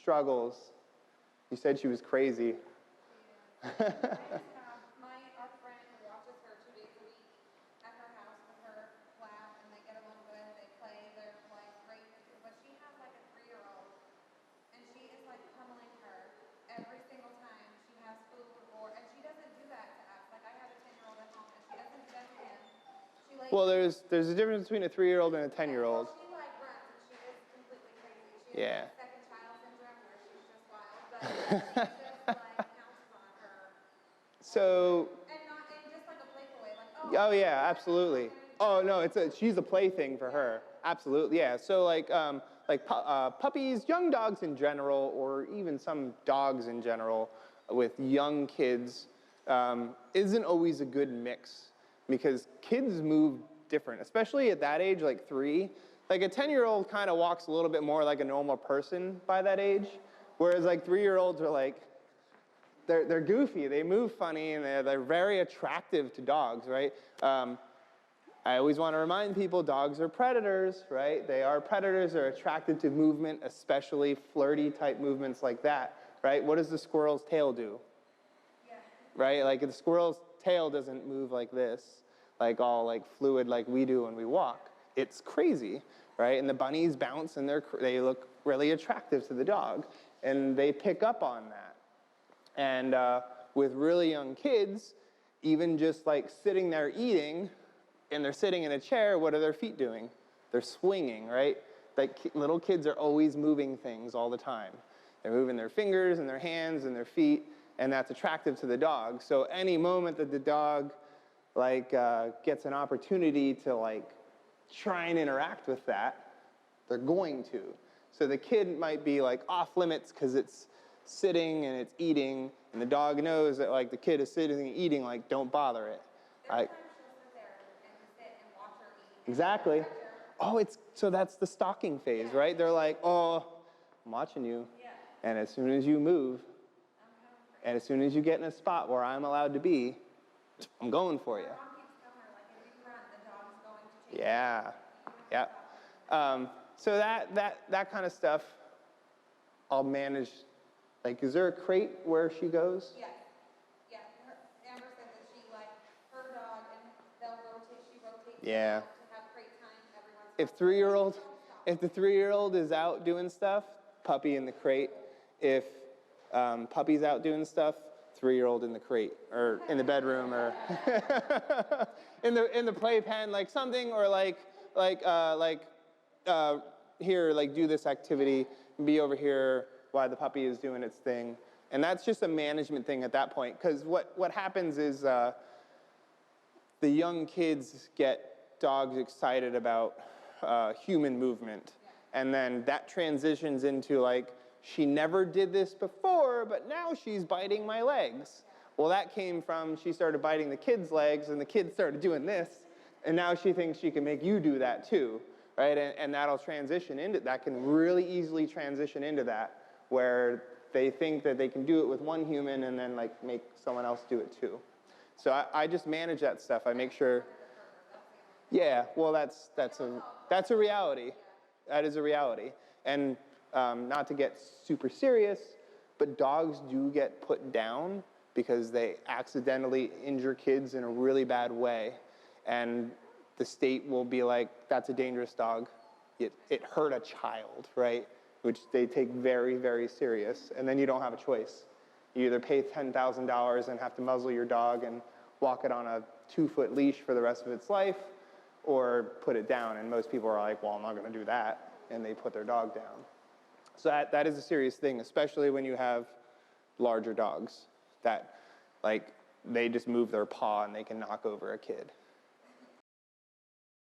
struggles. You said she was crazy. Our friend who watches her 2 days a week at her house with her lap, and they get along good, they play, they're like great, but she has like a 3-year-old, and she is like pummeling her every single time she has food, and she doesn't do that to us. Like I have a 10-year-old at home, and she doesn't do that to him. Well, there's a difference between a 3-year-old and a 10-year-old. She like runs, and she is completely crazy. She has like second child syndrome, where she's just wild, but she just like pounces on her. So. And just like a playful way, like Oh yeah, absolutely. Oh no, she's a plaything for her. Absolutely, yeah. So like puppies, young dogs in general, or even some dogs in general, with young kids, isn't always a good mix because kids move different, especially at that age, like 3. Like a 10-year-old kind of walks a little bit more like a normal person by that age, whereas like 3-year-olds are like. They're goofy, they move funny, and they're very attractive to dogs, right? I always want to remind people, dogs are predators, right? They are predators, they're attracted to movement, especially flirty type movements like that, right? What does the squirrel's tail do? Yeah. Right? Like the squirrel's tail doesn't move like this, like all like fluid like we do when we walk. It's crazy, right? And the bunnies bounce and they look really attractive to the dog, and they pick up on that. And with really young kids, even just like sitting there eating, and they're sitting in a chair, what are their feet doing? They're swinging, right? Like little kids are always moving things all the time. They're moving their fingers and their hands and their feet, and that's attractive to the dog. So any moment that the dog like gets an opportunity to like try and interact with that, they're going to. So the kid might be like off limits because it's sitting and it's eating, and the dog knows that like the kid is sitting and eating, like don't bother it. There's times she'll sit there and sit and watch her eat. Exactly. Oh, so that's the stalking phase, right? They're like, oh, I'm watching you. Yeah. And as soon as you move, and as soon as you get in a spot where I'm allowed to be, I'm going for you. Yeah. Yeah. So that kind of stuff, I'll manage. Like, is there a crate where she goes? Yeah. Yeah. Amber said that she, like, her dog, and they'll rotate, she rotates to have crate time every once in a while. If the 3-year-old is out doing stuff, puppy in the crate. If puppy's out doing stuff, 3-year-old in the crate, or in the bedroom, or in the playpen, like something, or here, like do this activity, be over here while the puppy is doing its thing. And that's just a management thing at that point, because what happens is the young kids get dogs excited about human movement, and then that transitions into like, she never did this before, but now she's biting my legs. Well, that came from she started biting the kid's legs, and the kid started doing this, and now she thinks she can make you do that too, right? And that'll transition into, that can really easily transition into that, where they think that they can do it with one human and then like make someone else do it too. So I just manage that stuff. I make sure. Yeah, well, that's a reality. That is a reality. And not to get super serious, but dogs do get put down because they accidentally injure kids in a really bad way, and the state will be like, that's a dangerous dog. It hurt a child, right? Which they take very, very serious, and then you don't have a choice. You either pay $10,000 and have to muzzle your dog and walk it on a 2-foot leash for the rest of its life, or put it down, and most people are like, well, I'm not going to do that, and they put their dog down. So that is a serious thing, especially when you have larger dogs that, like, they just move their paw and they can knock over a kid.